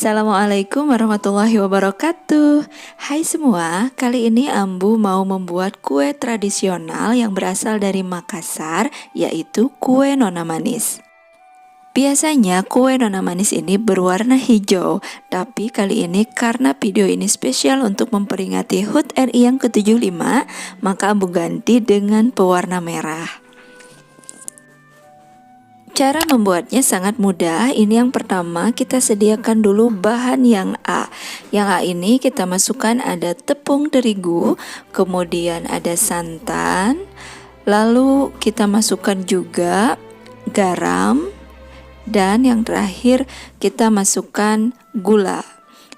Assalamualaikum warahmatullahi wabarakatuh. Hai semua, kali ini Ambu mau membuat kue tradisional yang berasal dari Makassar, yaitu kue nona manis. Biasanya kue nona manis ini berwarna hijau, tapi kali ini karena video ini spesial untuk memperingati HUT RI yang ke-75, maka Ambu ganti dengan pewarna merah. Cara membuatnya sangat mudah. Ini yang pertama, kita sediakan dulu bahan yang A. Yang A ini kita masukkan ada tepung terigu, kemudian ada santan, lalu kita masukkan juga garam, dan yang terakhir kita masukkan gula.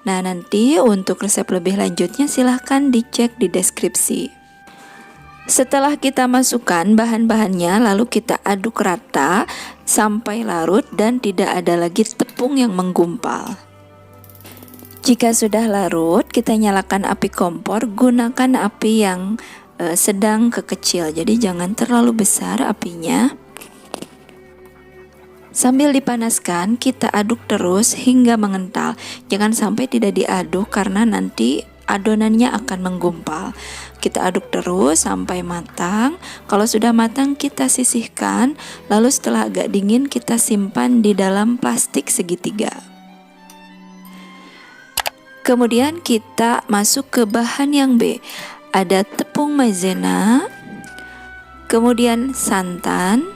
Nah, nanti untuk resep lebih lanjutnya silahkan dicek di deskripsi. Setelah kita masukkan bahan-bahannya, lalu kita aduk rata sampai larut dan tidak ada lagi tepung yang menggumpal. Jika sudah larut, kita nyalakan api kompor, gunakan api yang sedang ke kecil, jadi jangan terlalu besar apinya. Sambil dipanaskan, kita aduk terus hingga mengental. Jangan sampai tidak diaduk karena nanti adonannya akan menggumpal. Kita aduk terus sampai matang. Kalau sudah matang kita sisihkan, lalu setelah agak dingin kita simpan di dalam plastik segitiga. Kemudian kita masuk ke bahan yang B. Ada tepung maizena, kemudian santan,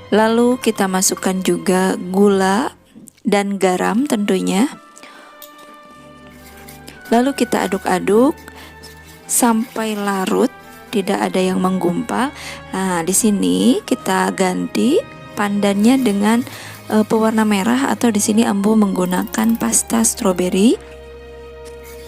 lalu kita masukkan juga gula dan garam tentunya. Lalu kita aduk-aduk sampai larut, tidak ada yang menggumpal. Nah, di sini kita ganti pandannya dengan pewarna merah, atau di sini Ambu menggunakan pasta stroberi.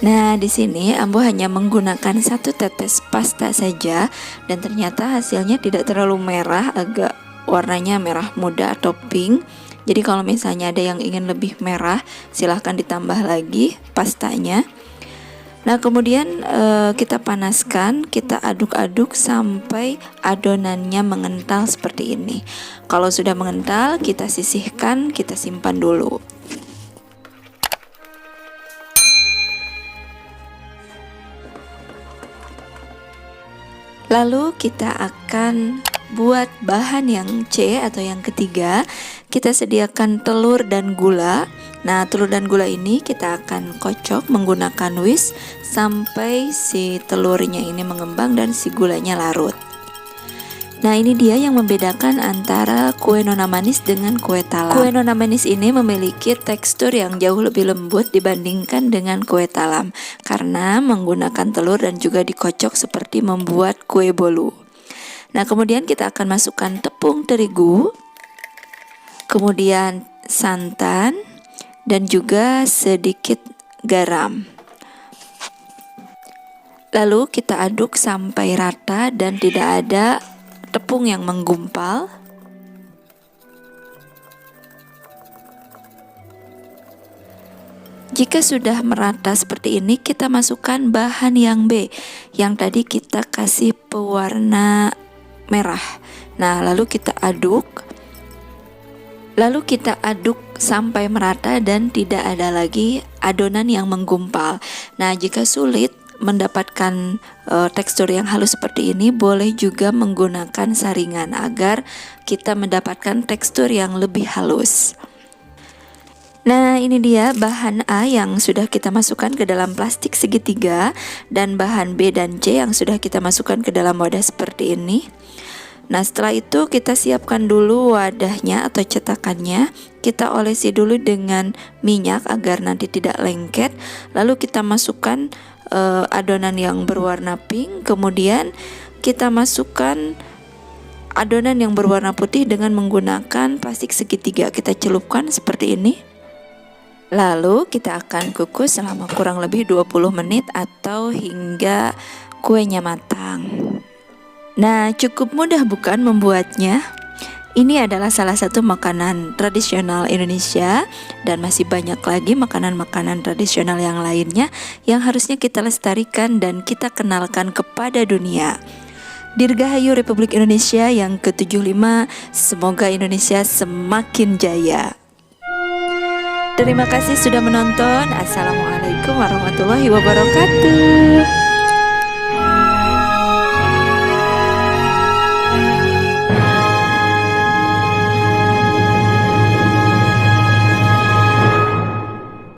Nah, di sini Ambu hanya menggunakan 1 tetes pasta saja, dan ternyata hasilnya tidak terlalu merah, agak warnanya merah muda atau pink. Jadi kalau misalnya ada yang ingin lebih merah, silahkan ditambah lagi pastanya. Nah, kemudian kita panaskan, kita aduk-aduk sampai adonannya mengental seperti ini. Kalau sudah mengental, kita sisihkan, kita simpan dulu. Lalu kita akan buat bahan yang C atau yang ketiga. Kita sediakan telur dan gula. Nah, telur dan gula ini kita akan kocok menggunakan whisk sampai si telurnya ini mengembang dan si gulanya larut. Nah, ini dia yang membedakan antara kue nona manis dengan kue talam. Kue nona manis ini memiliki tekstur yang jauh lebih lembut dibandingkan dengan kue talam karena menggunakan telur dan juga dikocok seperti membuat kue bolu. Nah, kemudian kita akan masukkan tepung terigu, kemudian santan, dan juga sedikit garam. Lalu kita aduk sampai rata dan tidak ada tepung yang menggumpal. Jika sudah merata seperti ini, kita masukkan bahan yang B, yang tadi kita kasih pewarna merah. Nah, lalu kita aduk. Lalu kita aduk sampai merata dan tidak ada lagi adonan yang menggumpal. Nah, jika sulit mendapatkan tekstur yang halus seperti ini, boleh juga menggunakan saringan agar kita mendapatkan tekstur yang lebih halus. Nah, ini dia bahan A yang sudah kita masukkan ke dalam plastik segitiga, dan bahan B dan C yang sudah kita masukkan ke dalam wadah seperti ini. Nah, setelah itu kita siapkan dulu wadahnya atau cetakannya. Kita olesi dulu dengan minyak agar nanti tidak lengket. Lalu kita masukkan adonan yang berwarna pink. Kemudian kita masukkan adonan yang berwarna putih dengan menggunakan plastik segitiga. Kita celupkan seperti ini. Lalu kita akan kukus selama kurang lebih 20 menit atau hingga kuenya matang. Nah, cukup mudah bukan membuatnya? Ini adalah salah satu makanan tradisional Indonesia, dan masih banyak lagi makanan-makanan tradisional yang lainnya yang harusnya kita lestarikan dan kita kenalkan kepada dunia. Dirgahayu Republik Indonesia yang ke-75, semoga Indonesia semakin jaya. Terima kasih sudah menonton. Assalamualaikum warahmatullahi wabarakatuh.